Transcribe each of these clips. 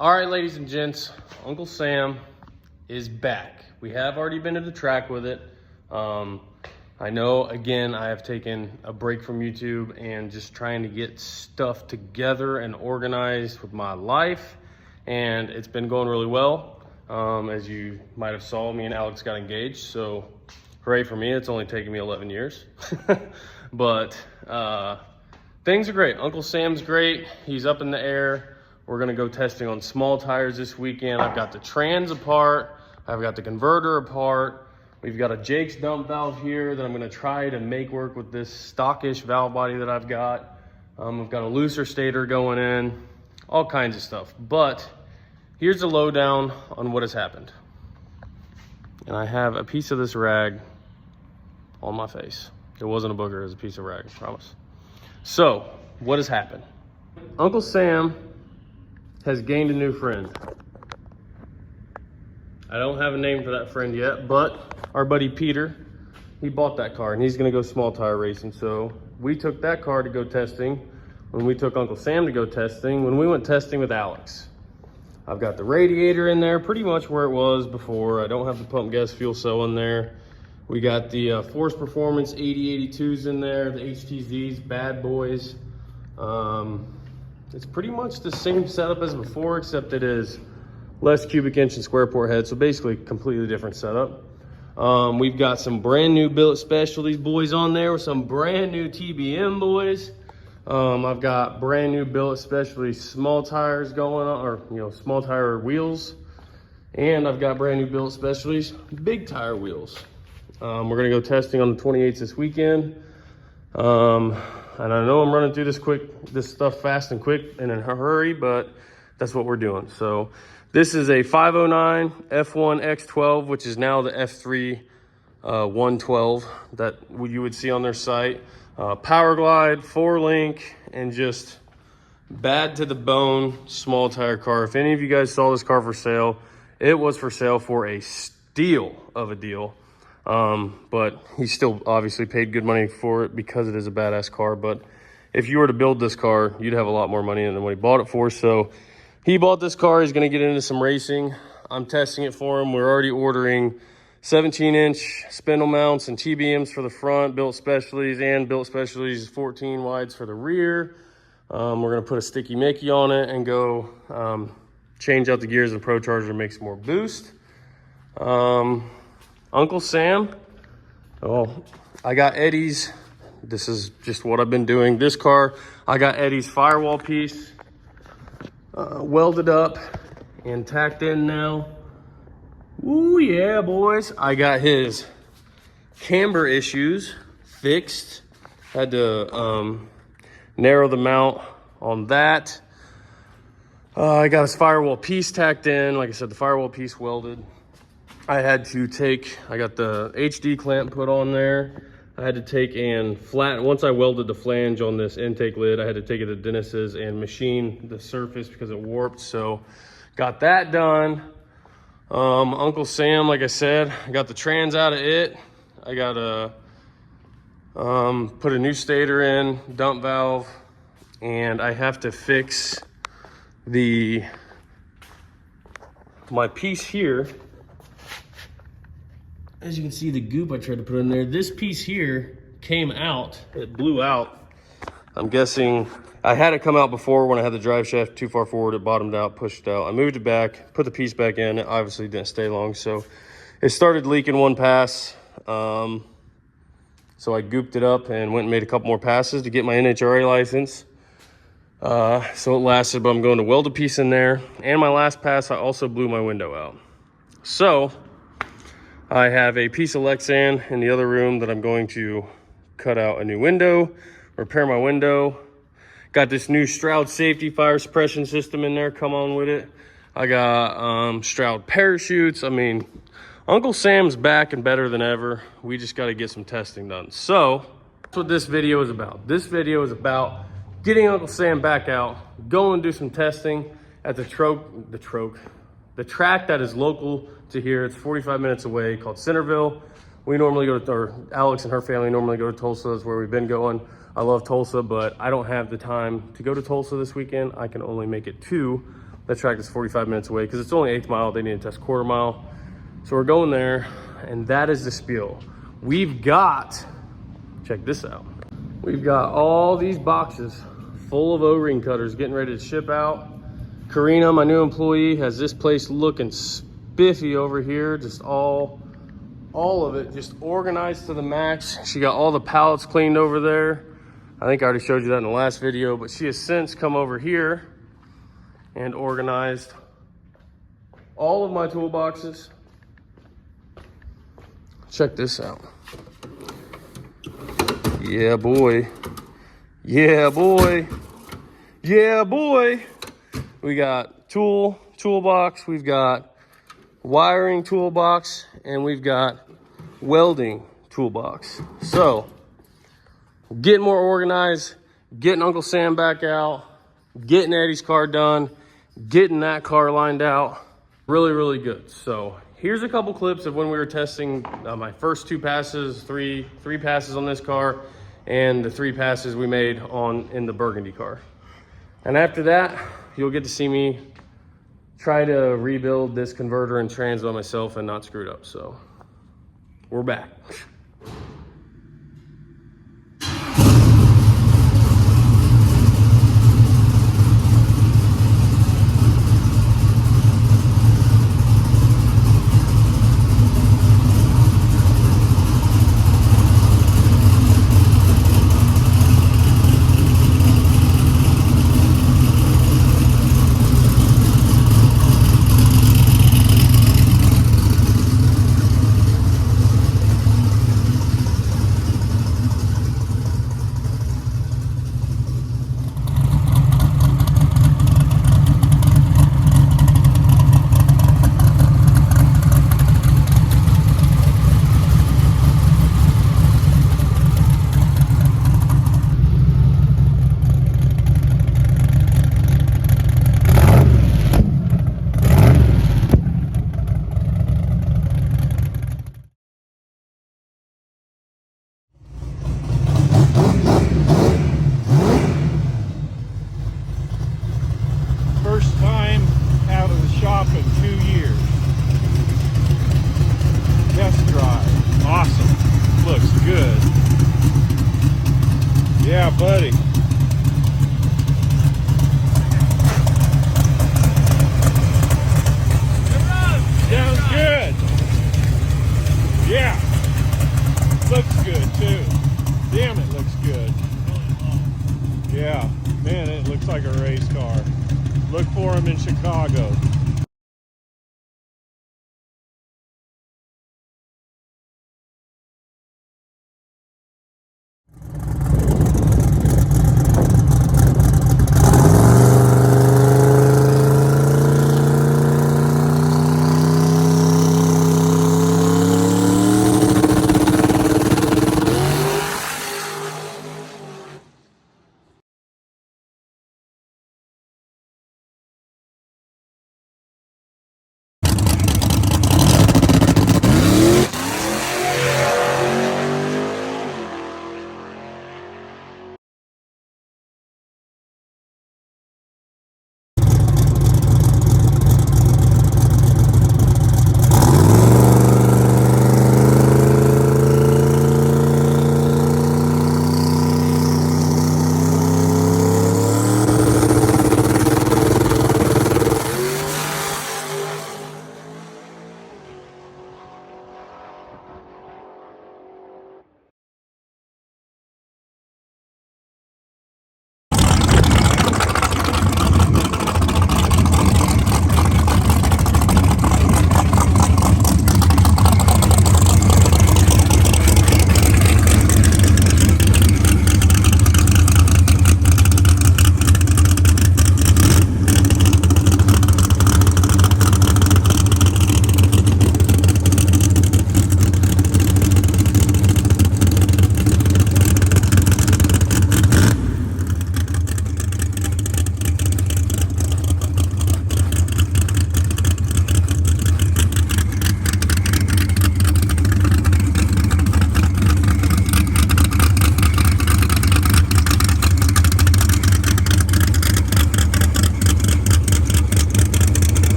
All right, ladies and gents, Uncle Sam is back. We have already been to the track with it. I know, again, I have taken a break from YouTube and just trying to get stuff together and organized with my life, and it's been going really well. As you might have saw, me and Alex got engaged, so hooray for me. It's only taken me 11 years. But things are great. Uncle Sam's great. He's up in the air. We're gonna go testing on small tires this weekend. I've got the trans apart. I've got the converter apart. We've got a Jake's dump valve here that I'm gonna try to make work with this stockish valve body that I've got. We've got a looser stator going in, all kinds of stuff. But here's the lowdown on what has happened. And I have a piece of this rag on my face. It wasn't a booger, it was a piece of rag, I promise. So, what has happened? Uncle Sam has gained a new friend. I don't have a name for that friend yet, but our buddy Peter, he bought that car and he's gonna go small tire racing. So we took that car to go testing when we took Uncle Sam to go testing, when we went testing with Alex. I've got the radiator in there pretty much where it was before. I don't have the pump gas fuel cell in there. We got the Force Performance 8082s in there, the HTZs, bad boys. It's pretty much the same setup as before, except it is less cubic inch and square port head. So basically completely different setup. We've got some brand new Billet Specialties boys on there with some brand new TBM boys. I've got brand new Billet Specialties small tires going on, or small tire wheels. And I've got brand new Billet Specialties big tire wheels. We're gonna go testing on the 28th this weekend. And I know I'm running through this stuff fast and quick and in a hurry, but that's what we're doing. So this is a 509 F1 X12, which is now the F3 112 that you would see on their site. Power glide, 4-link, and just bad to the bone small tire car. If any of you guys saw this car for sale, it was for sale for a steal of a deal. But he still obviously paid good money for it because it is a badass car. But if you were to build this car, you'd have a lot more money than what he bought it for. So he bought this car. He's going to get into some racing. I'm testing it for him. We're already ordering 17-inch spindle mounts and TBMs for the front, Billet Specialties, and Billet Specialties 14 wides for the rear. We're going to put a sticky Nickky on it and go change out the gears of the Pro Charger to make some more boost. Uncle Sam, I got Eddie's. This is just what I've been doing. This car, I got Eddie's firewall piece welded up and tacked in now. Ooh yeah, boys. I got his camber issues fixed. Had to narrow the mount on that. I got his firewall piece tacked in. Like I said, the firewall piece welded. I got the HD clamp put on there. I had to take and flatten, once I welded the flange on this intake lid, I had to take it to Dennis's and machine the surface because it warped. So got that done. Uncle Sam, like I said, I got the trans out of it. I got to put a new stator in, dump valve, and I have to fix my piece here. As you can see, the goop I tried to put in there, this piece here came out, it blew out. I'm guessing, I had it come out before when I had the drive shaft too far forward, it bottomed out, pushed out. I moved it back, put the piece back in, it obviously didn't stay long, so it started leaking one pass. So I gooped it up and went and made a couple more passes to get my NHRA license. So it lasted, but I'm going to weld a piece in there. And my last pass, I also blew my window out. So I have a piece of Lexan in the other room that I'm going to cut out a new window, repair my window. Got this new Stroud safety fire suppression system in there, come on with it. I got Stroud parachutes. I mean, Uncle Sam's back and better than ever. We just got to get some testing done. So that's what this video is about. This video is about getting Uncle Sam back out, go and do some testing at the track that is local to here. It's 45 minutes away, called Centerville. We normally go to, or Alex and her family normally go to Tulsa, is where we've been going. I love Tulsa, but I don't have the time to go to Tulsa this weekend. I can only make it to That track is 45 minutes away because it's only 8th mile. They need to test quarter mile. So we're going there, and that is the spiel. We've got, check this out. We've got all these boxes full of O-ring cutters getting ready to ship out. Karina, my new employee, has this place looking spiffy over here. Just all of it just organized to the max. She got all the pallets cleaned over there. I think I already showed you that in the last video, but she has since come over here and organized all of my toolboxes. Check this out. Yeah, boy. Yeah, boy. Yeah, boy. We got toolbox, we've got wiring toolbox, and we've got welding toolbox. So, getting more organized, getting Uncle Sam back out, getting Eddie's car done, getting that car lined out. Really, really good. So, here's a couple clips of when we were testing my first 2 passes, three passes on this car, and the 3 passes we made in the Burgundy car. And after that, you'll get to see me try to rebuild this converter and trans by myself and not screw it up. So we're back. First time out of the shop in 2 years. Test drive. Awesome. Looks good. Yeah, buddy. Sounds good. Yeah. Looks good too. Damn, it looks good. Yeah. Man, it looks like a race car. Look for him in Chicago.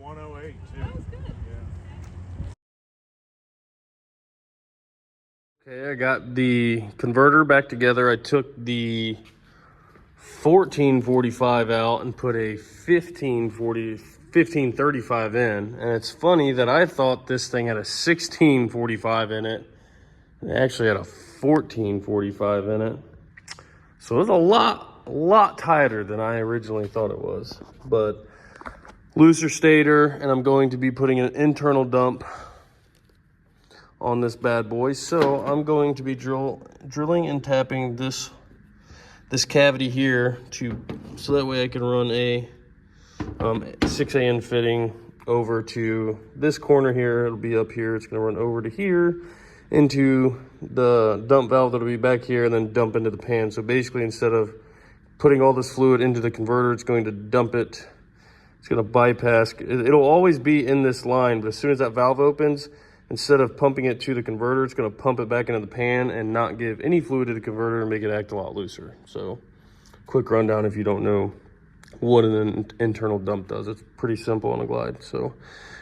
108 too. That was good. Yeah. Okay, I got the converter back together. I took the 1445 out and put a 1535 in. And it's funny that I thought this thing had a 1645 in it. It actually had a 1445 in it. So it was a lot tighter than I originally thought it was. But looser stator, and I'm going to be putting an internal dump on this bad boy. So I'm going to be drilling and tapping this cavity here so that way I can run a 6AN fitting over to this corner here. It'll be up here. It's going to run over to here into the dump valve that'll be back here and then dump into the pan. So basically, instead of putting all this fluid into the converter, it's going to dump it. It's going to bypass. It'll always be in this line, but as soon as that valve opens, instead of pumping it to the converter, it's going to pump it back into the pan and not give any fluid to the converter and make it act a lot looser. So quick rundown if you don't know what an internal dump does. It's pretty simple on a glide. So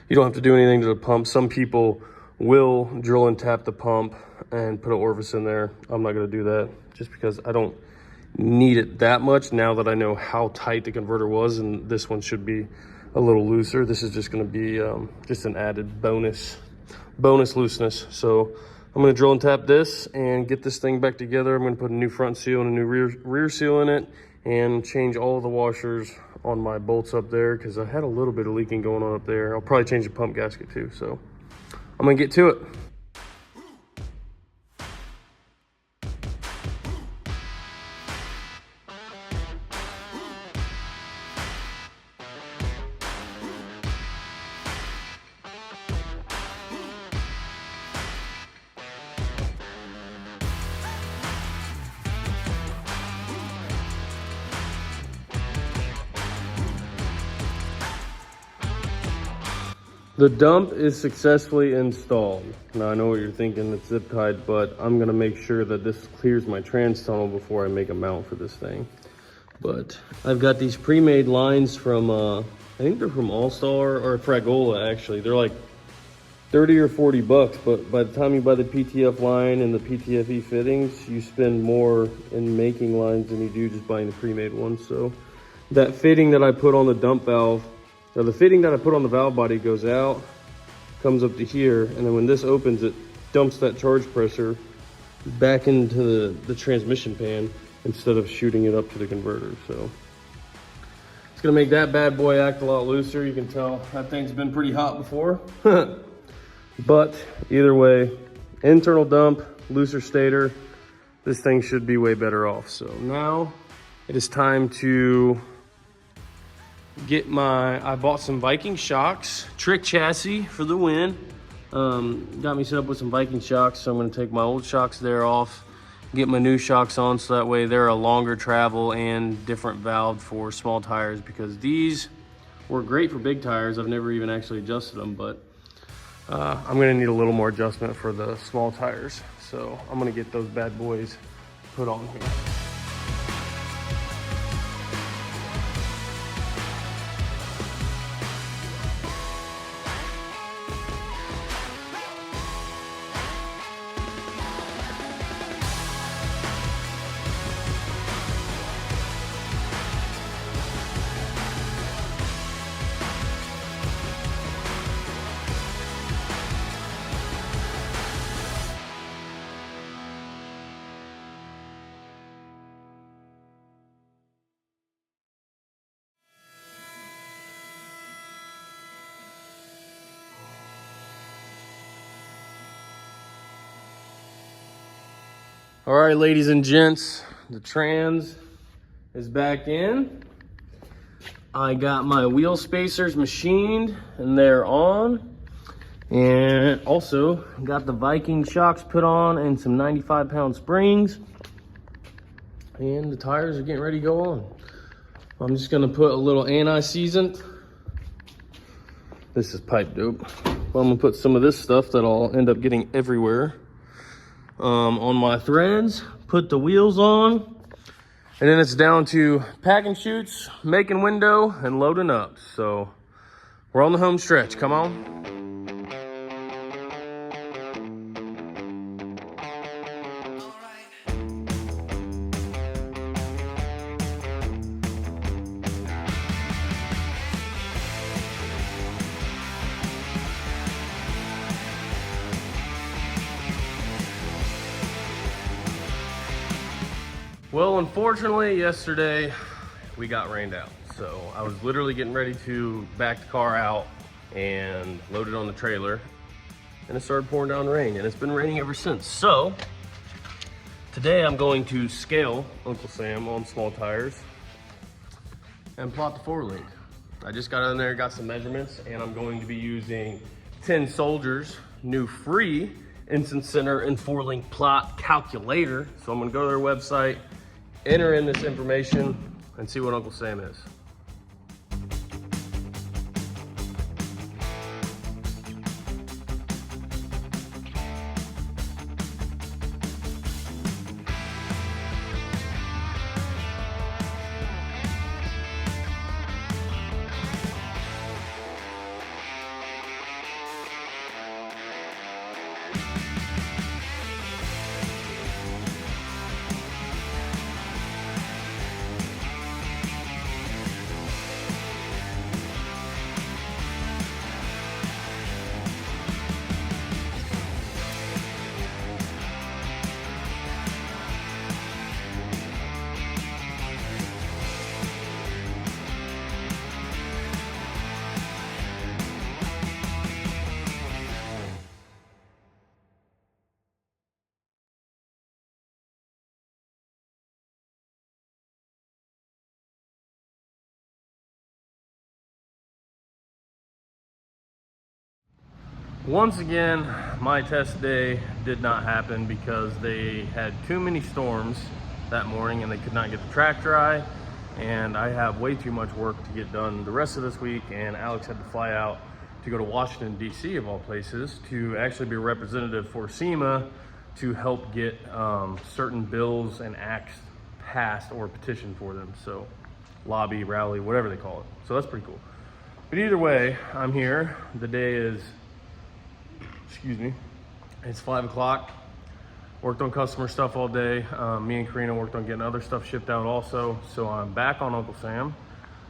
you don't have to do anything to the pump. Some people will drill and tap the pump and put an orifice in there. I'm not going to do that just because I don't need it that much now that I know how tight the converter was, and this one should be a little looser. This is just going to be just an added bonus looseness. So I'm going to drill and tap this and get this thing back together. I'm going to put a new front seal and a new rear seal in it and change all of the washers on my bolts up there because I had a little bit of leaking going on up there. I'll probably change the pump gasket too. So I'm going to get to it. The dump is successfully installed. Now I know what you're thinking, it's zip tied, but I'm gonna make sure that this clears my trans tunnel before I make a mount for this thing. But I've got these pre-made lines from, I think they're from All-Star or Fragola actually. They're like 30 or 40 bucks, but by the time you buy the PTF line and the PTFE fittings, you spend more in making lines than you do just buying the pre-made ones. So that fitting that I put on the dump valve, now the fitting that I put on the valve body goes out, comes up to here, and then when this opens, it dumps that charge pressure back into the transmission pan instead of shooting it up to the converter. So it's gonna make that bad boy act a lot looser. You can tell that thing's been pretty hot before. But either way, internal dump, looser stator, this thing should be way better off. So now it is time to get I bought some Viking shocks, trick chassis for the win. Got me set up with some Viking shocks, so I'm gonna take my old shocks there off, get my new shocks on, so that way they're a longer travel and different valve for small tires, because these were great for big tires. I've never even actually adjusted them, but I'm gonna need a little more adjustment for the small tires. So I'm gonna get those bad boys put on here. All right, ladies and gents, the trans is back in. I got my wheel spacers machined and they're on. And also got the Viking shocks put on and some 95-pound springs. And the tires are getting ready to go on. I'm just gonna put a little anti-seasoned. This is pipe dope. But I'm gonna put some of this stuff that I'll end up getting everywhere on my threads, put the wheels on, and then it's down to packing chutes, making window, and loading up. So We're on the home stretch, come on. Well, unfortunately, yesterday we got rained out. So I was literally getting ready to back the car out and load it on the trailer, and it started pouring down rain, and it's been raining ever since. So today I'm going to scale Uncle Sam on small tires and plot the 4-link. I just got in there, got some measurements, and I'm going to be using 10 Soldiers' new free Instant Center and 4-link plot calculator. So I'm gonna go to their website, enter in this information, and see what Uncle Sam is. Once again, my test day did not happen because they had too many storms that morning and they could not get the track dry, and I have way too much work to get done the rest of this week, and Alex had to fly out to go to Washington, D.C. of all places to actually be a representative for SEMA to help get certain bills and acts passed or petitioned for them. So lobby, rally, whatever they call it. So that's pretty cool. But either way, I'm here. The day is, excuse me, it's 5 o'clock. Worked on customer stuff all day. Me and Karina worked on getting other stuff shipped out also. So I'm back on Uncle Sam.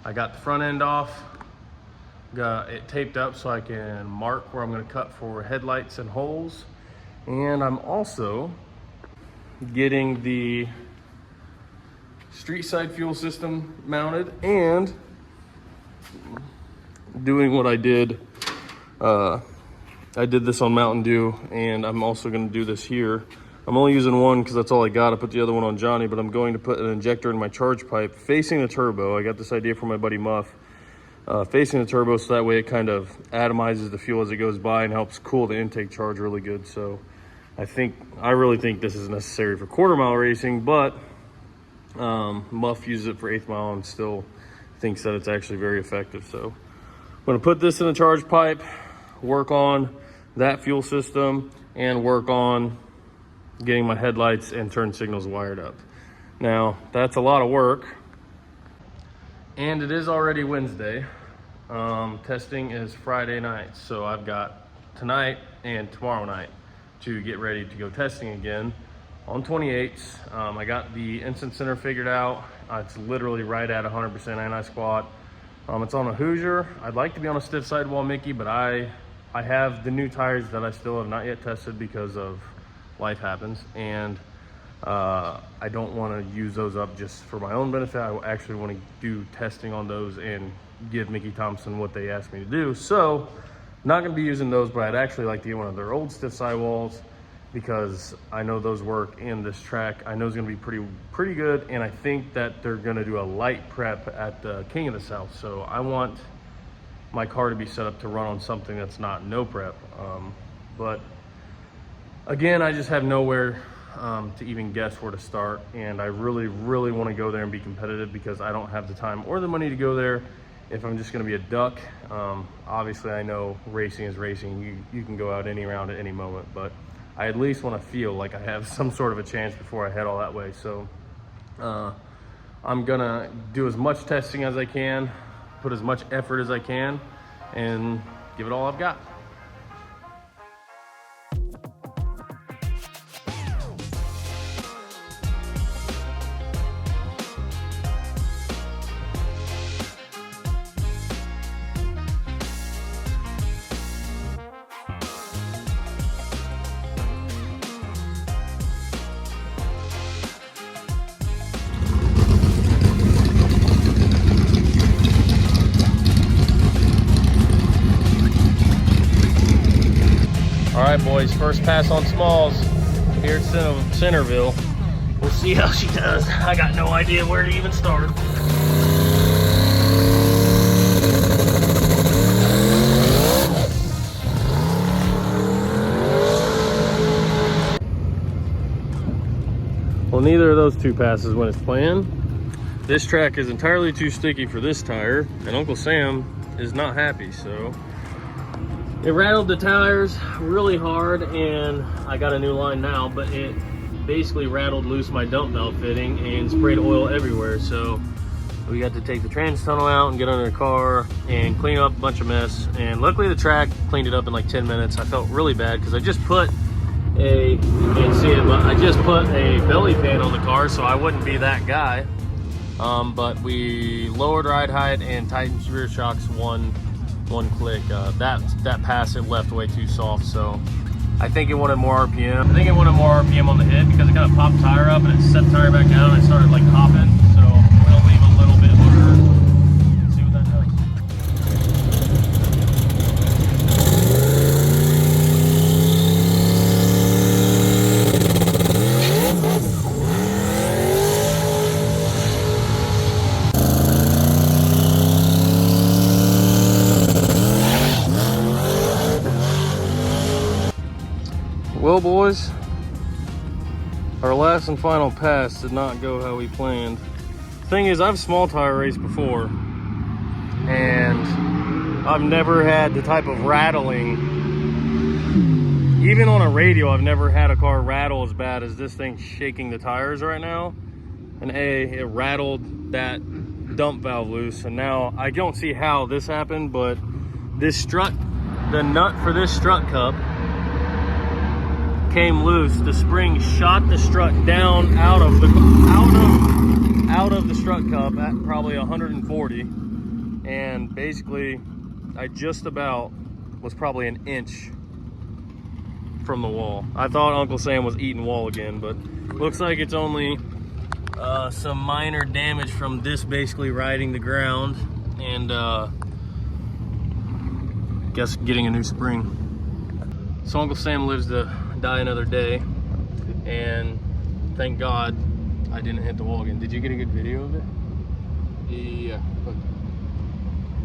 I got the front end off, got it taped up so I can mark where I'm gonna cut for headlights and holes. And I'm also getting the street side fuel system mounted and doing what I did. I did this on Mountain Dew, and I'm also gonna do this here. I'm only using one because that's all I got. I put the other one on Johnny, but I'm going to put an injector in my charge pipe facing the turbo. I got this idea from my buddy Muff. Facing the turbo so that way it kind of atomizes the fuel as it goes by and helps cool the intake charge really good. So I really think this is necessary for quarter-mile racing, but Muff uses it for 8th mile and still thinks that it's actually very effective. So I'm gonna put this in the charge pipe, work on that fuel system, and work on getting my headlights and turn signals wired up. Now, that's a lot of work, and it is already Wednesday. Testing is Friday night, so I've got tonight and tomorrow night to get ready to go testing again on 28s. I got the Instant Center figured out. It's literally right at 100% anti-squat. It's on a Hoosier. I'd like to be on a stiff sidewall Nickky, but I have the new tires that I still have not yet tested because of life happens, and I don't want to use those up just for my own benefit. I actually want to do testing on those and give Mickey Thompson what they asked me to do. So not going to be using those, but I'd actually like to get one of their old stiff sidewalls because I know those work, and this track I know is going to be pretty good, and I think that they're going to do a light prep at the King of the South. So I want my car to be set up to run on something that's not no prep. But again, I just have nowhere to even guess where to start, and I really want to go there and be competitive because I don't have the time or the money to go there if I'm just going to be a duck. Obviously, I know racing is racing. You can go out any round at any moment, but I at least want to feel like I have some sort of a chance before I head all that way. So I'm gonna do as much testing as I can, put as much effort as I can, and give it all I've got. All right, boys, first pass on Smalls here at Centerville. We'll see how she does. I got no idea where to even start. Well, neither of those two passes went as planned. This track is entirely too sticky for this tire, and Uncle Sam is not happy, so. It rattled the tires really hard, and I got a new line now, but it basically rattled loose my dump valve fitting and sprayed oil everywhere. So we got to take the trans tunnel out and get under the car and clean up a bunch of mess. And luckily the track cleaned it up in like 10 minutes. I felt really bad because I just put you can't see it, but I just put a belly pan on the car so I wouldn't be that guy. But we lowered ride height and tightened rear shocks one click. That pass, it left way too soft, so I think it wanted more RPM. I think it wanted more RPM on the hit because it kind of popped the tire up and it set the tire back down and it started like popping. So we'll leave a little bit harder and see what that does. Well, boys, our last and final pass did not go how we planned. Thing is, I've small tire raced before, and I've never had the type of rattling. Even on a radio, I've never had a car rattle as bad as this thing shaking the tires right now. And it rattled that dump valve loose, and now I don't see how this happened, but this strut, the nut for this strut cup came loose. The spring shot the strut down out of the strut cup at probably 140, and basically I just about was probably an inch from the wall. I thought Uncle Sam was eating wall again, but looks like it's only some minor damage from this basically riding the ground and guess getting a new spring. So Uncle Sam lives to die another day, and thank God I didn't hit the wall again. Did you get a good video of it? Yeah.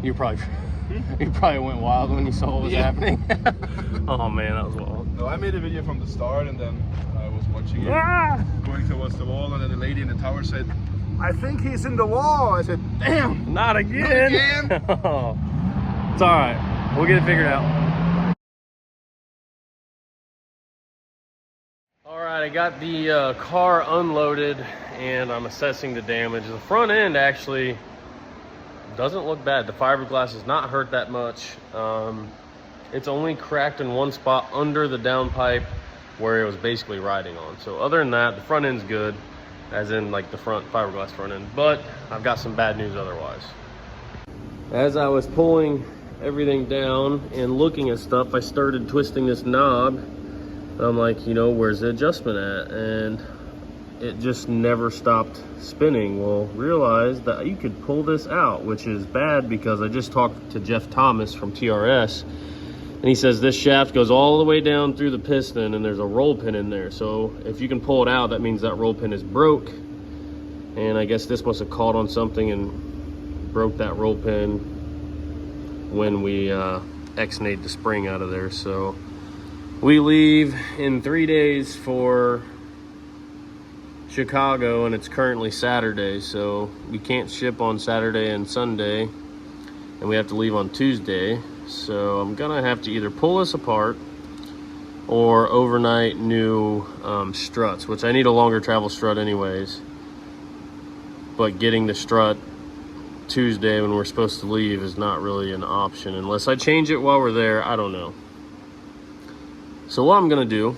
You probably went wild when you saw what was happening. Oh man, that was wild. No, I made a video from the start, and then I was watching it going towards the wall, and then the lady in the tower said, "I think he's in the wall." I said, "Damn, not again." Not again. It's all right. We'll get it figured out. All right, I got the car unloaded and I'm assessing the damage. The front end actually doesn't look bad. The fiberglass is not hurt that much. It's only cracked in one spot under the downpipe where it was basically riding on. So other than that, the front end's good, as in like the front fiberglass front end. But I've got some bad news otherwise. As I was pulling everything down and looking at stuff, I started twisting this knob. I'm like, you know, where's the adjustment at? And it just never stopped spinning. Well, realized that you could pull this out, which is bad because I just talked to Jeff Thomas from TRS, and he says this shaft goes all the way down through the piston and there's a roll pin in there. So if you can pull it out, that means that roll pin is broke. And I guess this must have caught on something and broke that roll pin when we X-nayed the spring out of there. So we leave in 3 days for Chicago, and it's currently Saturday, so we can't ship on Saturday and Sunday, and we have to leave on Tuesday. So I'm gonna have to either pull this apart or overnight new struts, which I need a longer travel strut anyways. But getting the strut Tuesday when we're supposed to leave is not really an option unless I change it while we're there. I don't know. So what I'm gonna do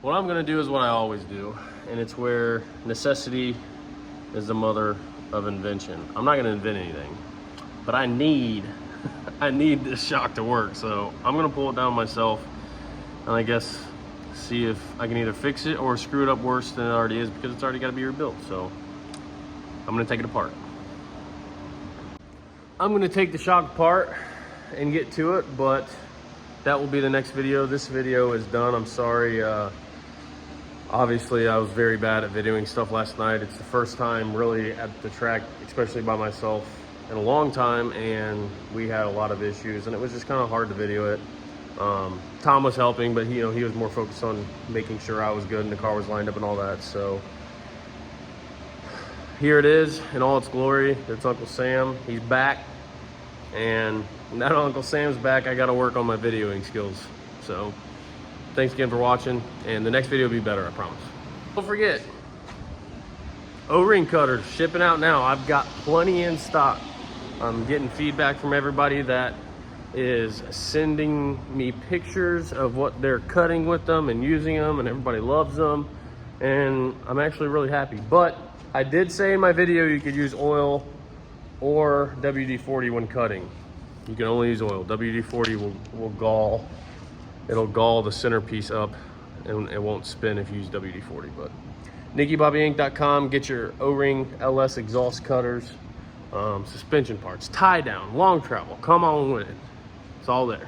is what I always do, and it's where necessity is the mother of invention. I'm not gonna invent anything, but I need this shock to work, so I'm gonna pull it down myself, and I guess see if I can either fix it or screw it up worse than it already is, because it's already got to be rebuilt. So I'm gonna take it apart. I'm gonna take the shock apart and get to it, but that will be the next video. This video is done. I'm sorry. Obviously, I was very bad at videoing stuff last night. It's the first time really at the track, especially by myself, in a long time, and we had a lot of issues, and it was just kind of hard to video it. Tom was helping, but he was more focused on making sure I was good and the car was lined up and all that. So here it is in all its glory. It's Uncle Sam. He's back, and now that Uncle Sam's back, I got to work on my videoing skills. So thanks again for watching, and the next video will be better, I promise. Don't forget, O-ring cutters shipping out now. I've got plenty in stock. I'm getting feedback from everybody that is sending me pictures of what they're cutting with them and using them, and everybody loves them, and I'm actually really happy. But I did say in my video you could use oil or WD-40 when cutting. You can only use oil. WD-40 will gall. It'll gall the centerpiece up, and it won't spin if you use WD-40. But NickyBobbyInc.com, get your O-ring LS exhaust cutters, suspension parts, tie down, long travel, come on with it. It's all there.